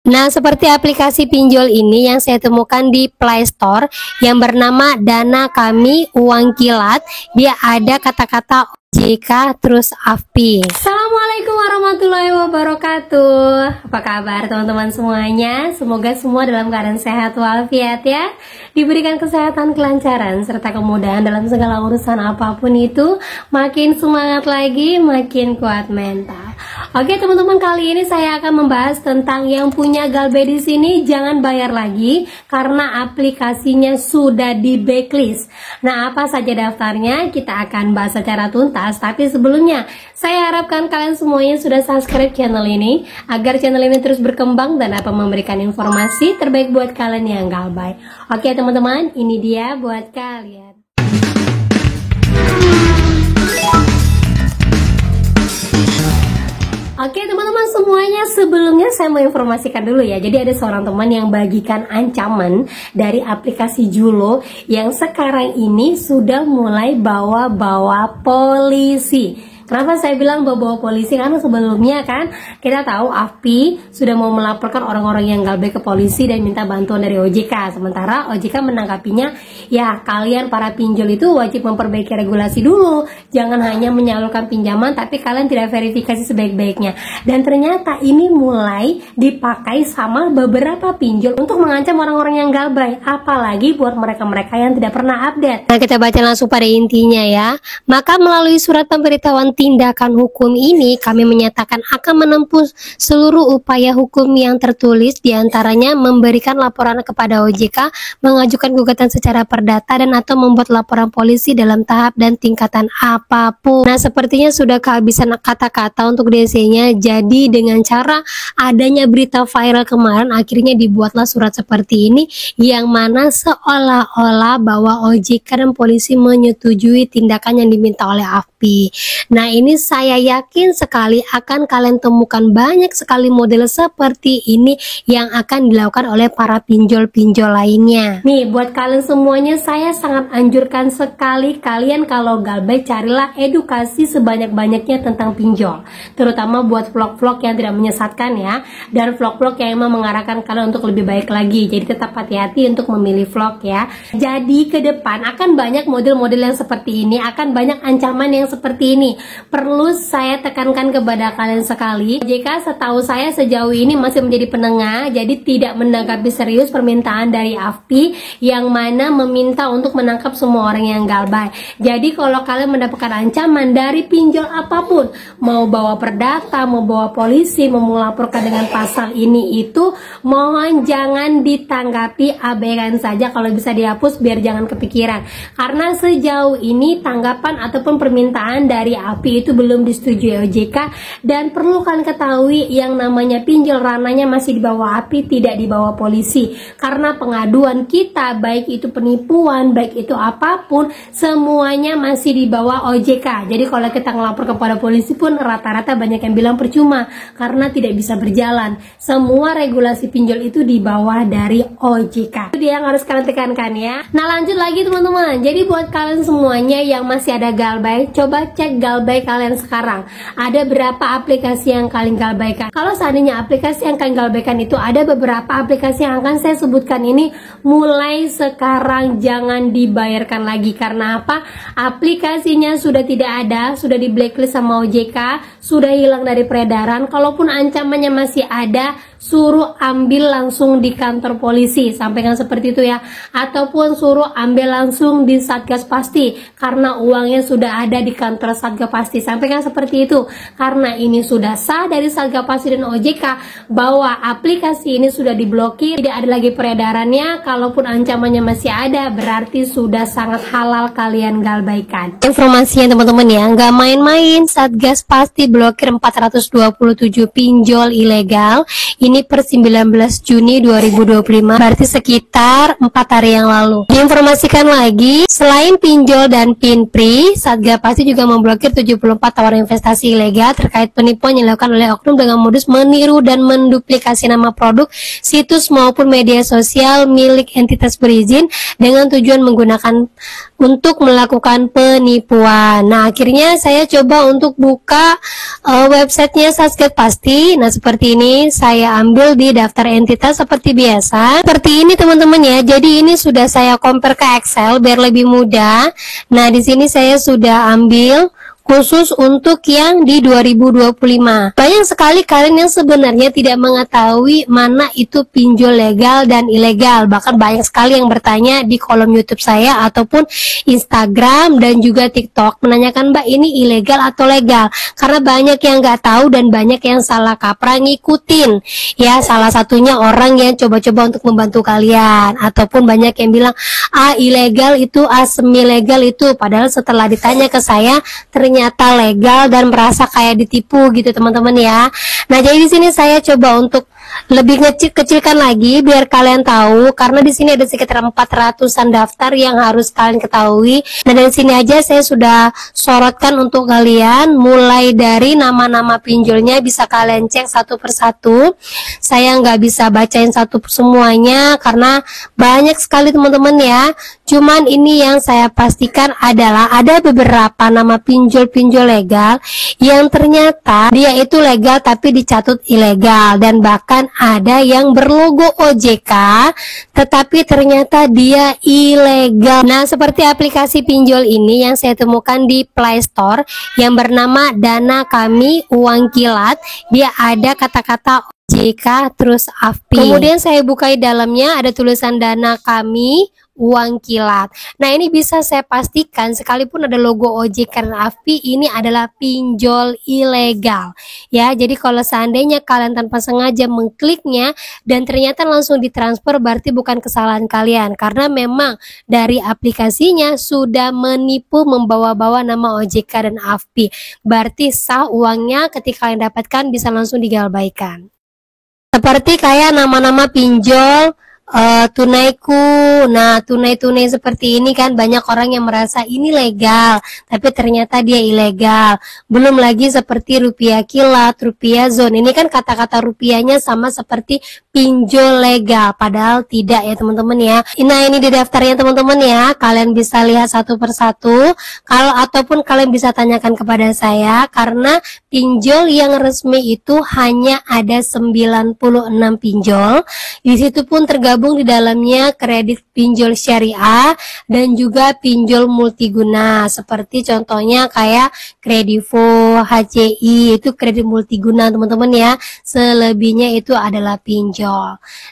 Nah, seperti aplikasi pinjol ini yang saya temukan di Play Store yang bernama Dana Kami Uang Kilat. Dia ada kata-kata OJK terus AFPI. Assalamualaikum warahmatullahi wabarakatuh. Apa kabar teman-teman semuanya? Semoga semua dalam keadaan sehat walafiat ya. Diberikan kesehatan, kelancaran, serta kemudahan dalam segala urusan apapun itu. Makin semangat lagi, makin kuat mental. Oke teman-teman, kali ini saya akan membahas tentang yang punya Galbay di sini jangan bayar lagi karena aplikasinya sudah di blacklist. Nah, apa saja daftarnya kita akan bahas secara tuntas. Tapi sebelumnya, saya harapkan kalian semuanya sudah subscribe channel ini agar channel ini terus berkembang dan dapat memberikan informasi terbaik buat kalian yang Galbay. Oke teman-teman, ini dia buat kalian. Oke teman-teman semuanya, sebelumnya saya mau informasikan dulu ya. Jadi ada seorang teman yang bagikan ancaman dari aplikasi Julo yang sekarang ini sudah mulai bawa-bawa polisi. Kenapa saya bilang bawa-bawa polisi? Karena sebelumnya kan kita tahu AFPI sudah mau melaporkan orang-orang yang Galbay ke polisi dan minta bantuan dari OJK. Sementara OJK menanggapinya, ya kalian para pinjol itu wajib memperbaiki regulasi dulu. Jangan hanya menyalurkan pinjaman tapi kalian tidak verifikasi sebaik-baiknya. Dan ternyata ini mulai dipakai sama beberapa pinjol untuk mengancam orang-orang yang Galbay. Apalagi buat mereka-mereka yang tidak pernah update. Nah, kita baca langsung pada intinya ya. Maka melalui surat pemberitahuan tindakan hukum ini, kami menyatakan akan menempuh seluruh upaya hukum yang tertulis, diantaranya memberikan laporan kepada OJK, mengajukan gugatan secara perdata dan atau membuat laporan polisi dalam tahap dan tingkatan apapun. Nah, sepertinya sudah kehabisan kata-kata untuk DC-nya. Jadi dengan cara adanya berita viral kemarin, akhirnya dibuatlah surat seperti ini yang mana seolah-olah bahwa OJK dan polisi menyetujui tindakan yang diminta oleh AFPI. Nah, ini saya yakin sekali akan kalian temukan banyak sekali model seperti ini yang akan dilakukan oleh para pinjol-pinjol lainnya. Nih, buat kalian semuanya saya sangat anjurkan sekali kalian kalau Galbay carilah edukasi sebanyak-banyaknya tentang pinjol. Terutama buat vlog-vlog yang tidak menyesatkan ya, dan vlog-vlog yang memang mengarahkan kalian untuk lebih baik lagi. Jadi tetap hati-hati untuk memilih vlog ya. Jadi ke depan akan banyak model-model yang seperti ini, akan banyak ancaman yang seperti ini. Perlu saya tekankan kepada kalian sekali, OJK setahu saya sejauh ini masih menjadi penengah, jadi tidak menanggapi serius permintaan dari AFPI yang mana meminta untuk menangkap semua orang yang Galbay. Jadi kalau kalian mendapatkan ancaman dari pinjol apapun, mau bawa perdata, mau bawa polisi, mau melaporkan dengan pasal ini itu, mohon jangan ditanggapi, abaikan saja, kalau bisa dihapus biar jangan kepikiran. Karena sejauh ini tanggapan ataupun permintaan dari AFPI itu belum disetujui OJK, dan perlu kalian ketahui yang namanya pinjol ranahnya masih di bawah AFPI, tidak di bawah polisi. Karena pengaduan kita baik itu penipuan, baik itu apapun, semuanya masih di bawah OJK. Jadi kalau kita ngelapor kepada polisi pun rata-rata banyak yang bilang percuma karena tidak bisa berjalan. Semua regulasi pinjol itu di bawah dari OJK. Itu dia yang harus kalian tekankan ya. Nah, lanjut lagi teman-teman. Jadi buat kalian semuanya yang masih ada Galbay, coba cek Galbay kalian sekarang. Ada berapa aplikasi yang kalian Galbaykan? Kalau seandainya aplikasi yang kalian Galbaykan itu ada beberapa aplikasi yang akan saya sebutkan ini, mulai sekarang jangan dibayarkan lagi. Karena apa? Aplikasinya sudah tidak ada, sudah di blacklist sama OJK, sudah hilang dari peredaran. Kalaupun ancamannya masih ada, suruh ambil langsung di kantor polisi, sampaikan seperti itu ya, ataupun suruh ambil langsung di Satgas Pasti karena uangnya sudah ada di kantor Satgas Pasti, sampaikan seperti itu. Karena ini sudah sah dari Satgas Pasti dan OJK bahwa aplikasi ini sudah diblokir, tidak ada lagi peredarannya. Kalaupun ancamannya masih ada, berarti sudah sangat halal kalian Galbaykan. Informasinya teman-teman ya, nggak main-main, Satgas Pasti blokir 427 pinjol ilegal. Ini per 19 Juni 2025, berarti sekitar 4 hari yang lalu. Diinformasikan lagi, selain pinjol dan PINPRI, Satgas Pasti juga memblokir 74 tawaran investasi ilegal terkait penipuan yang dilakukan oleh oknum dengan modus meniru dan menduplikasi nama produk, situs maupun media sosial milik entitas berizin dengan tujuan menggunakan untuk melakukan penipuan. Nah, akhirnya saya coba untuk buka websitenya Satgas Pasti. Nah, seperti ini saya ambil di daftar entitas seperti biasa. Seperti ini teman-teman ya. Jadi ini sudah saya compare ke Excel biar lebih mudah. Nah, di sini saya sudah ambil khusus untuk yang di 2025. Banyak sekali kalian yang sebenarnya tidak mengetahui mana itu pinjol legal dan ilegal. Bahkan banyak sekali yang bertanya di kolom YouTube saya ataupun Instagram dan juga TikTok menanyakan, Mbak, ini ilegal atau legal? Karena banyak yang nggak tahu dan banyak yang salah kaprah ngikutin. Ya, salah satunya orang yang coba-coba untuk membantu kalian, ataupun banyak yang bilang ilegal itu, semi legal itu. Padahal setelah ditanya ke saya ternyata legal dan merasa kayak ditipu gitu teman-teman ya. Nah, jadi di sini saya coba untuk lebih kecilkan lagi biar kalian tahu, karena di sini ada sekitar 400-an daftar yang harus kalian ketahui. Nah, dari sini aja saya sudah sorotkan untuk kalian, mulai dari nama-nama pinjolnya bisa kalian cek satu persatu. Saya nggak bisa bacain satu semuanya karena banyak sekali teman-teman ya. Cuman ini yang saya pastikan adalah ada beberapa nama pinjol-pinjol legal yang ternyata dia itu legal tapi dicatut ilegal, dan bahkan ada yang berlogo OJK tetapi ternyata dia ilegal. Nah, seperti aplikasi pinjol ini yang saya temukan di Play Store yang bernama Dana Kami Uang Kilat, dia ada kata-kata OJK terus AFPI. Kemudian saya buka di dalamnya ada tulisan Dana Kami Uang Kilat. Nah, ini bisa saya pastikan sekalipun ada logo OJK dan AFPI, ini adalah pinjol ilegal ya. Jadi kalau seandainya kalian tanpa sengaja mengkliknya dan ternyata langsung ditransfer, berarti bukan kesalahan kalian, karena memang dari aplikasinya sudah menipu membawa-bawa nama OJK dan AFPI. Berarti sah uangnya, ketika kalian dapatkan bisa langsung digalbaikan. Seperti kayak nama-nama pinjol tunaiku. Nah, tunai-tunai seperti ini kan banyak orang yang merasa ini legal tapi ternyata dia ilegal. Belum lagi seperti rupiah kilat, rupiah zone, ini kan kata-kata rupiahnya sama seperti pinjol legal, padahal tidak ya teman-teman ya. Nah, ini di daftarnya teman-teman ya, kalian bisa lihat satu persatu. Kalau ataupun kalian bisa tanyakan kepada saya, karena pinjol yang resmi itu hanya ada 96 pinjol. Di situ pun tergabung di dalamnya kredit pinjol syariah dan juga pinjol multiguna, seperti contohnya kayak Kredivo, HCI, itu kredit multiguna teman-teman ya. Selebihnya itu adalah pinjol.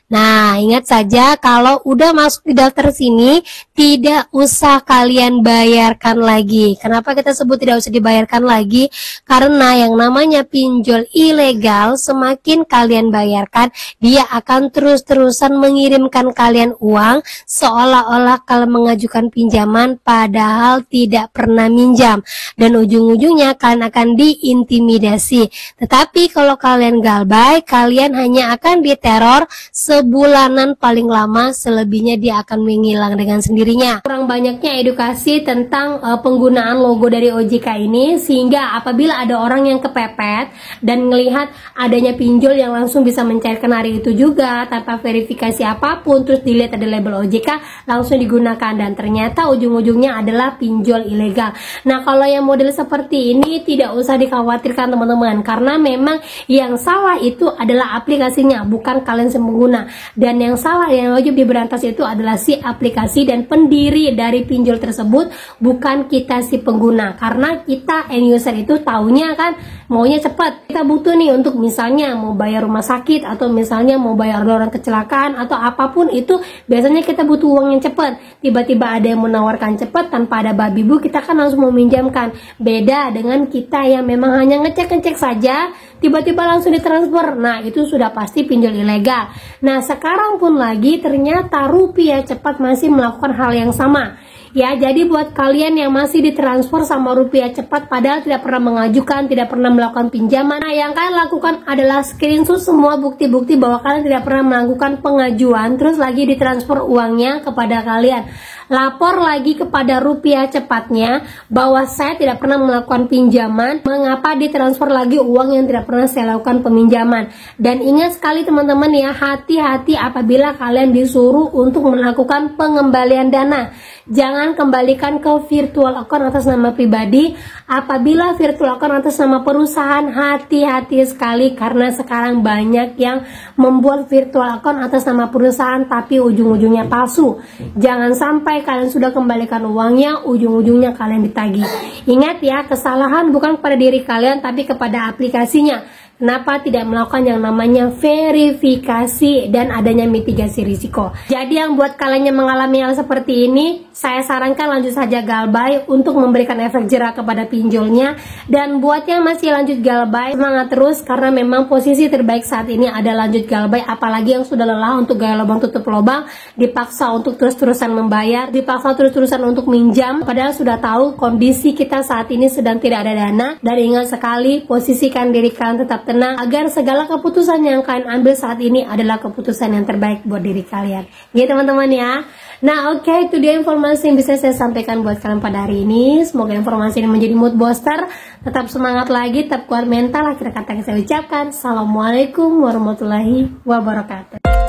Nah, ingat saja kalau udah masuk di daftar sini tidak usah kalian bayarkan lagi. Kenapa kita sebut tidak usah dibayarkan lagi? Karena yang namanya pinjol ilegal, semakin kalian bayarkan, dia akan terus-terusan mengirimkan kalian uang seolah-olah kalian mengajukan pinjaman padahal tidak pernah minjam, dan ujung-ujungnya kalian akan diintimidasi. Tetapi kalau kalian galbay, kalian hanya akan diteror sebulanan paling lama, selebihnya dia akan menghilang dengan sendirinya. Kurang banyaknya edukasi tentang penggunaan logo dari OJK ini, sehingga apabila ada orang yang kepepet dan melihat adanya pinjol yang langsung bisa mencairkan hari itu juga tanpa verifikasi apapun, terus dilihat ada label OJK, langsung digunakan, dan ternyata ujung-ujungnya adalah pinjol ilegal. Nah, kalau yang model seperti ini tidak usah dikhawatirkan teman-teman, karena memang yang salah itu adalah aplikasinya, bukan kalian si pengguna. Dan yang salah, yang wajib diberantas itu adalah si aplikasi dan pendiri dari pinjol tersebut, bukan kita si pengguna. Karena kita end user itu taunya kan maunya cepat. Kita butuh nih untuk misalnya mau bayar rumah sakit, atau misalnya mau bayar orang kecelakaan, atau apapun itu, biasanya kita butuh uang yang cepat. Tiba-tiba ada yang menawarkan cepat tanpa ada babi bu, kita kan langsung meminjamkan. Beda dengan kita yang memang hanya ngecek-ngecek saja, tiba-tiba langsung ditransfer. Nah, itu sudah pasti pinjol ilegal. Nah, sekarang pun lagi ternyata rupiah cepat masih melakukan hal yang sama. Ya, jadi buat kalian yang masih ditransfer sama rupiah cepat padahal tidak pernah mengajukan, tidak pernah melakukan pinjaman, nah yang kalian lakukan adalah screenshot semua bukti-bukti bahwa kalian tidak pernah melakukan pengajuan, terus lagi ditransfer uangnya kepada kalian. Lapor lagi kepada rupiah cepatnya bahwa saya tidak pernah melakukan pinjaman, mengapa ditransfer lagi uang yang tidak pernah saya lakukan peminjaman. Dan ingat sekali teman-teman ya, hati-hati apabila kalian disuruh untuk melakukan pengembalian dana. Jangan jangan kembalikan ke virtual account atas nama pribadi. Apabila virtual account atas nama perusahaan, hati-hati sekali karena sekarang banyak yang membuat virtual account atas nama perusahaan tapi ujung-ujungnya palsu. Jangan sampai kalian sudah kembalikan uangnya, ujung-ujungnya kalian ditagih. Ingat ya, kesalahan bukan kepada diri kalian tapi kepada aplikasinya. Kenapa tidak melakukan yang namanya verifikasi dan adanya mitigasi risiko. Jadi yang buat kalian yang mengalami hal seperti ini, saya sarankan lanjut saja galbay untuk memberikan efek jerak kepada pinjolnya. Dan buat yang masih lanjut galbay, semangat terus karena memang posisi terbaik saat ini ada lanjut galbay. Apalagi yang sudah lelah untuk gaya lubang tutup lubang, dipaksa untuk terus-terusan membayar, dipaksa terus-terusan untuk minjam, padahal sudah tahu kondisi kita saat ini sedang tidak ada dana. Dan ingat sekali, posisikan diri kalian tetap tenang agar segala keputusan yang kalian ambil saat ini adalah keputusan yang terbaik buat diri kalian. Ya teman-teman ya. Nah oke, itu dia informasi yang bisa saya sampaikan buat kalian pada hari ini. Semoga informasi ini menjadi mood booster. Tetap semangat lagi, tetap kuat mental. Akhir kata yang saya ucapkan, Assalamualaikum warahmatullahi wabarakatuh.